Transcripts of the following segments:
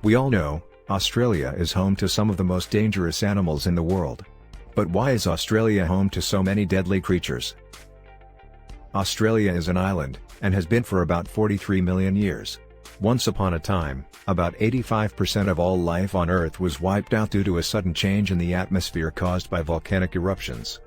We all know, Australia is home to some of the most dangerous animals in the world. But why is Australia home to so many deadly creatures? Australia is an island, and has been for about 43 million years. Once upon a time, about 85% of all life on Earth was wiped out due to a sudden change in the atmosphere caused by volcanic eruptions.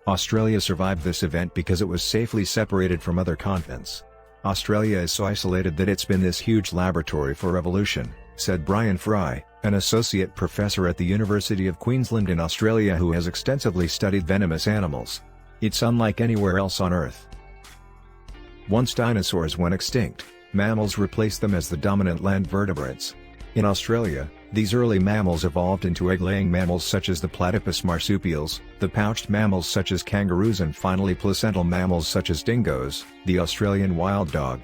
Australia survived this event because it was safely separated from other continents. Australia is so isolated that it's been this huge laboratory for evolution, said Brian Fry, an associate professor at the University of Queensland in Australia who has extensively studied venomous animals. It's unlike anywhere else on Earth. Once dinosaurs went extinct, mammals replaced them as the dominant land vertebrates. In Australia, these early mammals evolved into egg-laying mammals such as the platypus marsupials, the pouched mammals such as kangaroos, and finally placental mammals such as dingoes, the Australian wild dog.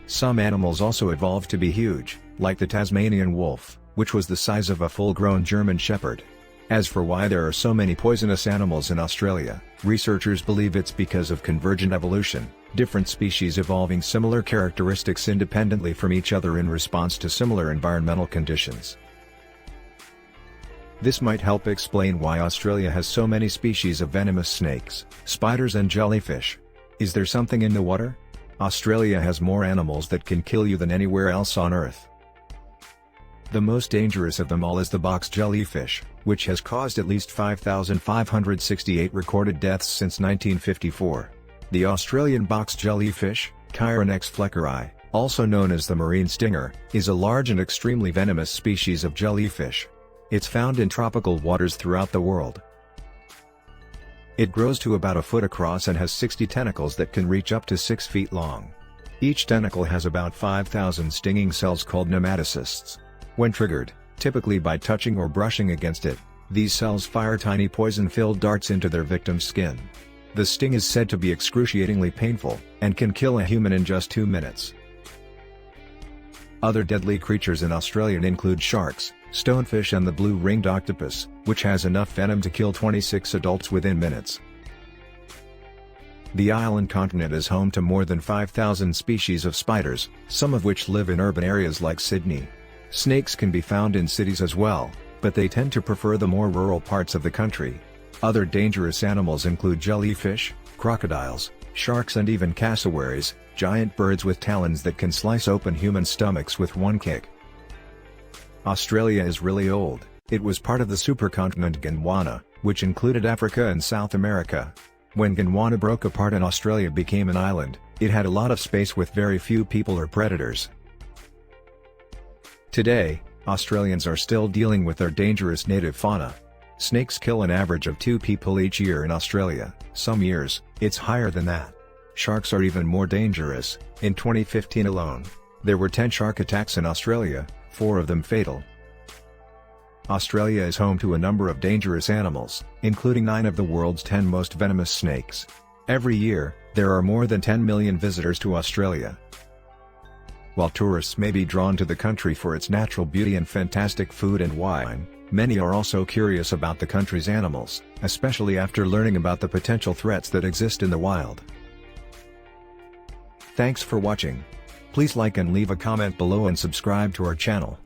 Some animals also evolved to be huge, like the Tasmanian wolf, which was the size of a full-grown German shepherd. As for why there are so many poisonous animals in Australia, researchers believe it's because of convergent evolution, different species evolving similar characteristics independently from each other in response to similar environmental conditions. This might help explain why Australia has so many species of venomous snakes, spiders and jellyfish. Is there something in the water? Australia has more animals that can kill you than anywhere else on Earth. The most dangerous of them all is the box jellyfish, which has caused at least 5,568 recorded deaths since 1954. The Australian box jellyfish, Chironex fleckeri, also known as the marine stinger, is a large and extremely venomous species of jellyfish. It's found in tropical waters throughout the world. It grows to about a foot across and has 60 tentacles that can reach up to 6 feet long. Each tentacle has about 5,000 stinging cells called nematocysts. When triggered, typically by touching or brushing against it, these cells fire tiny poison-filled darts into their victim's skin. The sting is said to be excruciatingly painful, and can kill a human in just 2 minutes. Other deadly creatures in Australia include sharks, stonefish and the blue-ringed octopus, which has enough venom to kill 26 adults within minutes. The island continent is home to more than 5,000 species of spiders, some of which live in urban areas like Sydney. Snakes can be found in cities as well, but they tend to prefer the more rural parts of the country. Other dangerous animals include jellyfish, crocodiles, sharks and even cassowaries, giant birds with talons that can slice open human stomachs with one kick. Australia is really old. It was part of the supercontinent Gondwana, which included Africa and South America. When Gondwana broke apart and Australia became an island, it had a lot of space with very few people or predators. Today, Australians are still dealing with their dangerous native fauna. Snakes kill an average of 2 people each year in Australia, some years, it's higher than that. Sharks are even more dangerous. In 2015 alone, there were 10 shark attacks in Australia, 4 of them fatal. Australia is home to a number of dangerous animals, including 9 of the world's 10 most venomous snakes. Every year, there are more than 10 million visitors to Australia. While tourists may be drawn to the country for its natural beauty and fantastic food and wine, many are also curious about the country's animals, especially after learning about the potential threats that exist in the wild. Thanks for watching. Please like and leave a comment below and subscribe to our channel.